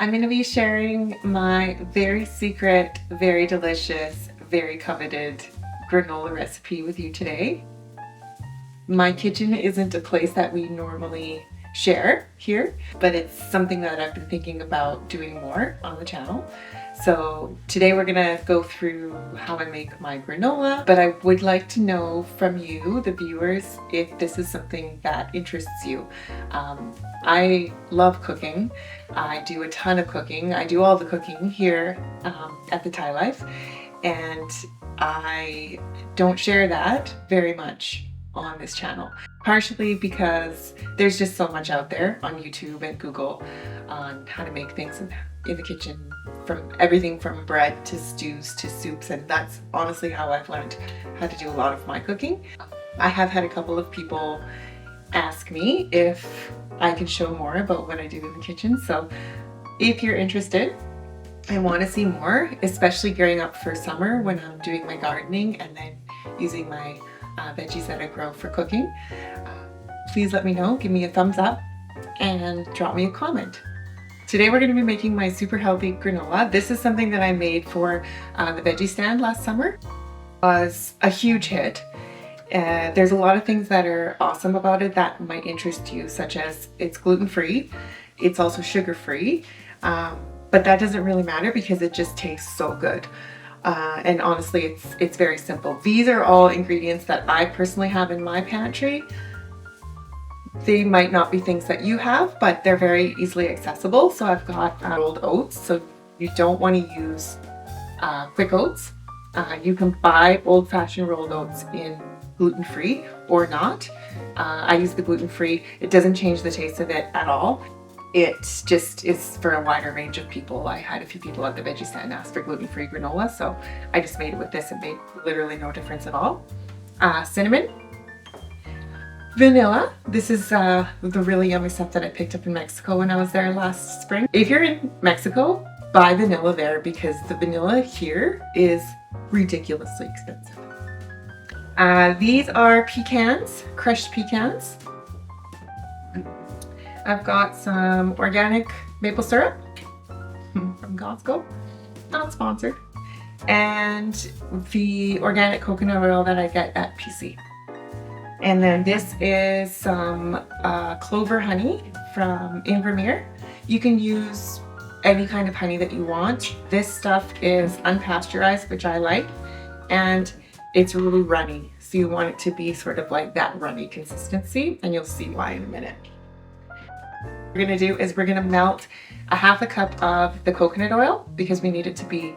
I'm going to be sharing my very secret, very delicious, very coveted granola recipe with you today. My kitchen isn't a place that we normally share here, but it's something that I've been thinking about doing more on the channel. So today we're gonna go through how I make my granola, but I would like to know from you, the viewers, if this is something that interests you. I love cooking. I do a ton of cooking. I do all the cooking here at the Thai Life, and I don't share that very much on this channel, partially because there's just so much out there on YouTube and Google on how to make things in the kitchen, from everything from bread to stews to soups, and that's honestly how I've learned how to do a lot of my cooking. I have had a couple of people ask me if I can show more about what I do in the kitchen, so if you're interested and want to see more, especially gearing up for summer when I'm doing my gardening and then using my veggies that I grow for cooking, please let me know, give me a thumbs up and drop me a comment. Today we're going to be making my super healthy granola. This is something that I made for the veggie stand last summer. It was a huge hit. There's a lot of things that are awesome about it that might interest you, such as it's gluten-free, it's also sugar-free, but that doesn't really matter because it just tastes so good. And honestly, it's very simple. These are all ingredients that I personally have in my pantry. They might not be things that you have, but they're very easily accessible. So I've got rolled oats. So you don't want to use quick oats. You can buy old-fashioned rolled oats in gluten-free or not. I use the gluten-free. It doesn't change the taste of it at all. It just is for a wider range of people. I had a few people at the veggie stand ask for gluten-free granola, so I just made it with this. It made literally no difference at all. Cinnamon, vanilla. This is the really yummy stuff that I picked up in Mexico when I was there last spring. If you're in Mexico, buy vanilla there because the vanilla here is ridiculously expensive. These are pecans, crushed pecans. I've got some organic maple syrup from Costco, not sponsored, and the organic coconut oil that I get at PC. And then this is some clover honey from Invermere. You can use any kind of honey that you want. This stuff is unpasteurized, which I like, and it's really runny. So you want it to be sort of like that runny consistency, and you'll see why in a minute. What we're going to do is we're going to melt a half a cup of the coconut oil because we need it to be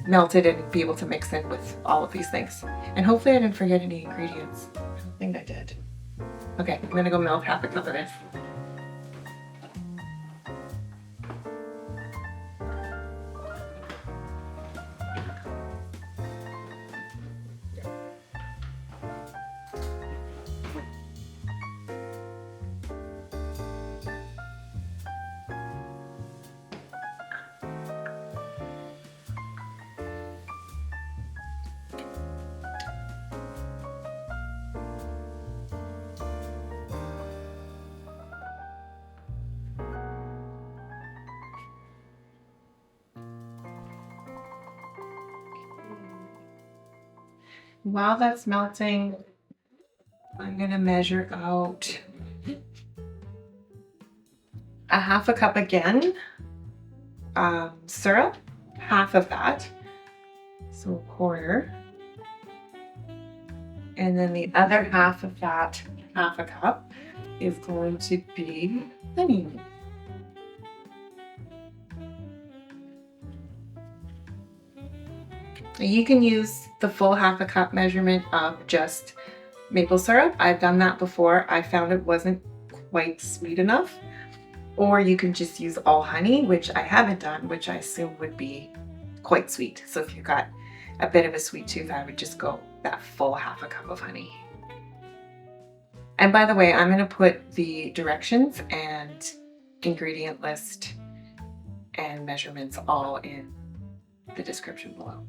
melted and be able to mix in with all of these things. And hopefully I didn't forget any ingredients. I don't think I did. Okay, I'm going to go melt half a cup of this. While that's melting, I'm going to measure out a half a cup again, syrup, half of that, so a quarter, and then the other half of that, half a cup, is going to be honey. You can use the full half a cup measurement of just maple syrup. I've done that before. I found it wasn't quite sweet enough. Or you can just use all honey, which I haven't done, which I assume would be quite sweet. So if you've got a bit of a sweet tooth, I would just go that full half a cup of honey. And by the way, I'm going to put the directions and ingredient list and measurements all in the description below.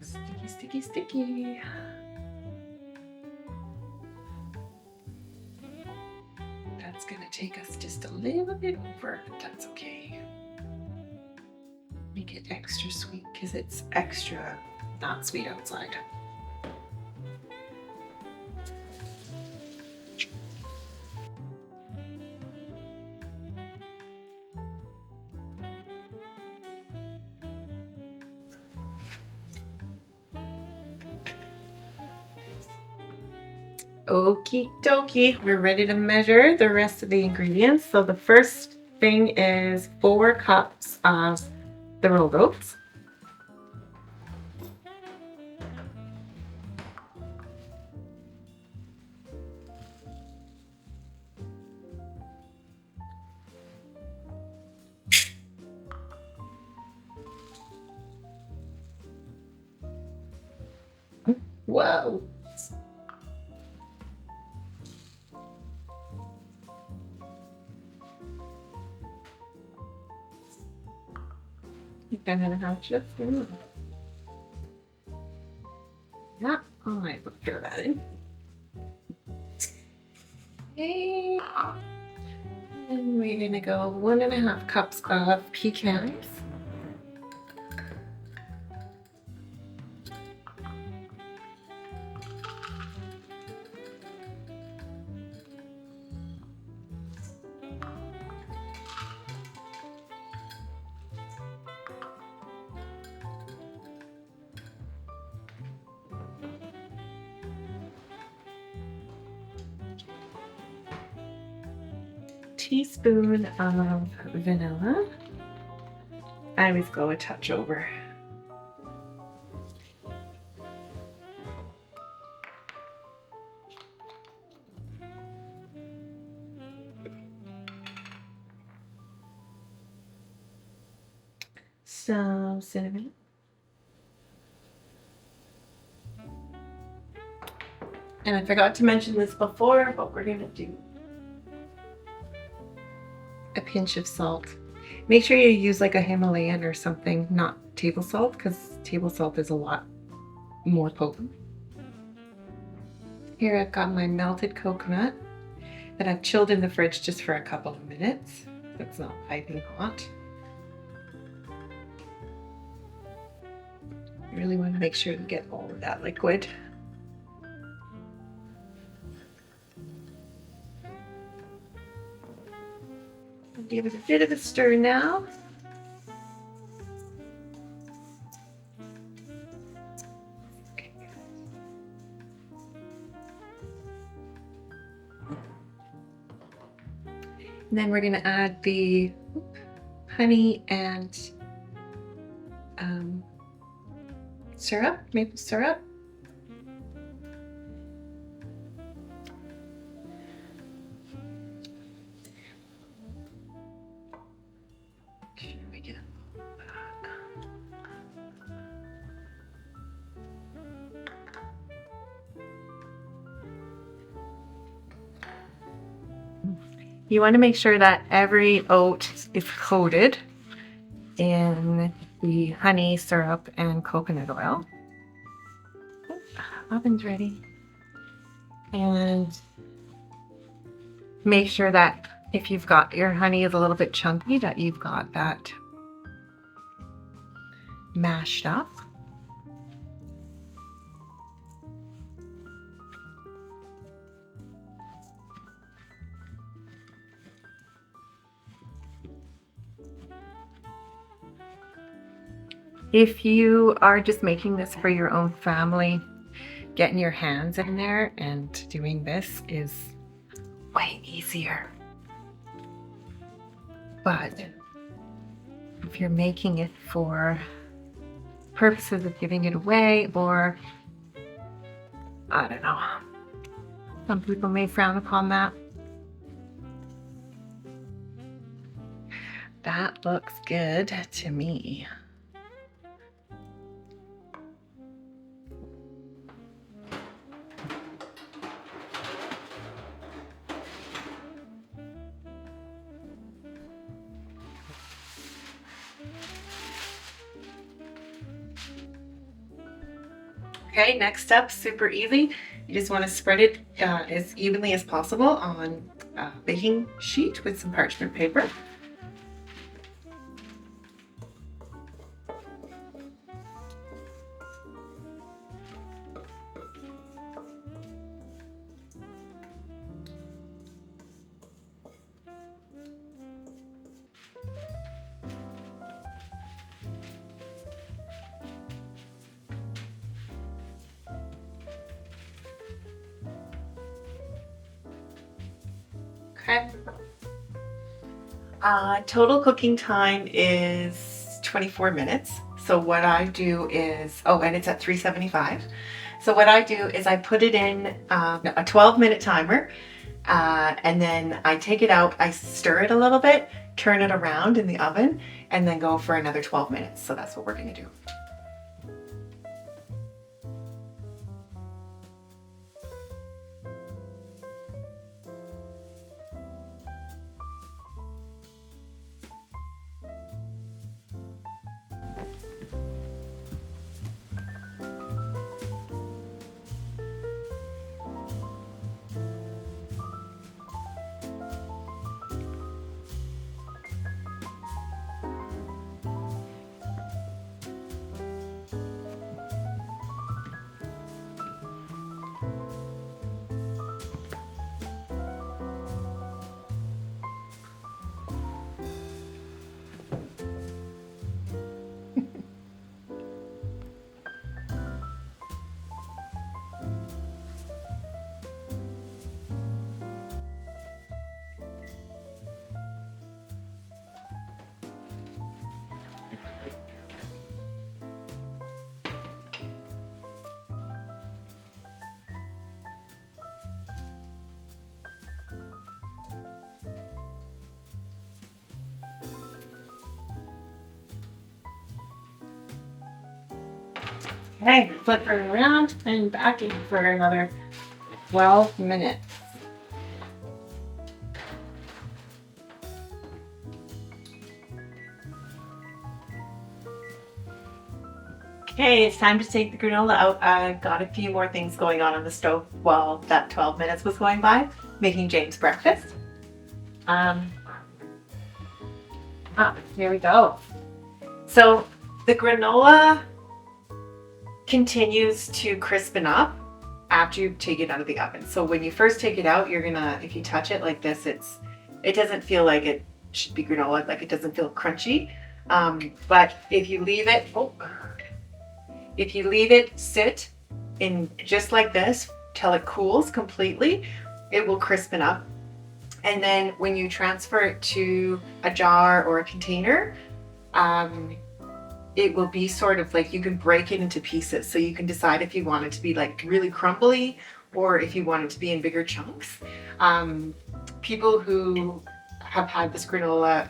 Sticky, sticky, sticky. take us just a little bit over, but that's okay. Make it extra sweet because it's extra not sweet outside. Okie dokie, we're ready to measure the rest of the ingredients. So the first thing is 4 cups of the rolled oats. Whoa. I'm gonna have just yeah, all right, we'll throw that in. Okay, and we're gonna go 1.5 cups of pecans. Teaspoon of vanilla. I always go a touch over. Some cinnamon. And I forgot to mention this before, but we're gonna do a pinch of salt. Make sure you use like a Himalayan or something, not table salt, because table salt is a lot more potent. Here I've got my melted coconut that I've chilled in the fridge just for a couple of minutes. So it's not piping hot. You really want to make sure you get all of that liquid. Give it a bit of a stir now. Okay. And then we're going to add the honey and syrup, maple syrup. You want to make sure that every oat is coated in the honey, syrup, and coconut oil. Oven's ready. And make sure that if you've got your honey is a little bit chunky, that you've got that mashed up. If you are just making this for your own family, getting your hands in there and doing this is way easier. But if you're making it for purposes of giving it away, or I don't know, some people may frown upon that. That looks good to me. Okay, next up, super easy. You just want to spread it as evenly as possible on baking sheet with some parchment paper. Okay. Total cooking time is 24 minutes. So what I do is, oh, and it's at 375. So what I do is I put it in a 12-minute timer, and then I take it out, I stir it a little bit, turn it around in the oven, and then go for another 12 minutes. So that's what we're gonna do. Okay, flip it around and back in for another 12 minutes. Okay, it's time to take the granola out. I've got a few more things going on the stove while that 12 minutes was going by, making James breakfast. Here we go. So the granola continues to crispen up after you take it out of the oven. So when you first take it out, you're gonna, if you touch it like this, it doesn't feel like it should be granola, like it doesn't feel crunchy. But if you leave it, sit in just like this till it cools completely, it will crispen up. And then when you transfer it to a jar or a container, it will be sort of like, you can break it into pieces. So you can decide if you want it to be like really crumbly or if you want it to be in bigger chunks. People who have had this granola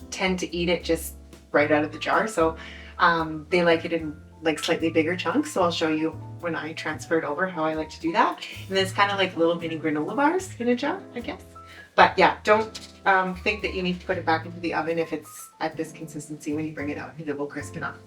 tend to eat it just right out of the jar. So they like it in like slightly bigger chunks. So I'll show you when I transfer it over how I like to do that. And it's kind of like little mini granola bars in a jar, I guess. But yeah, don't think that you need to put it back into the oven if it's at this consistency when you bring it out, because it will crispen up.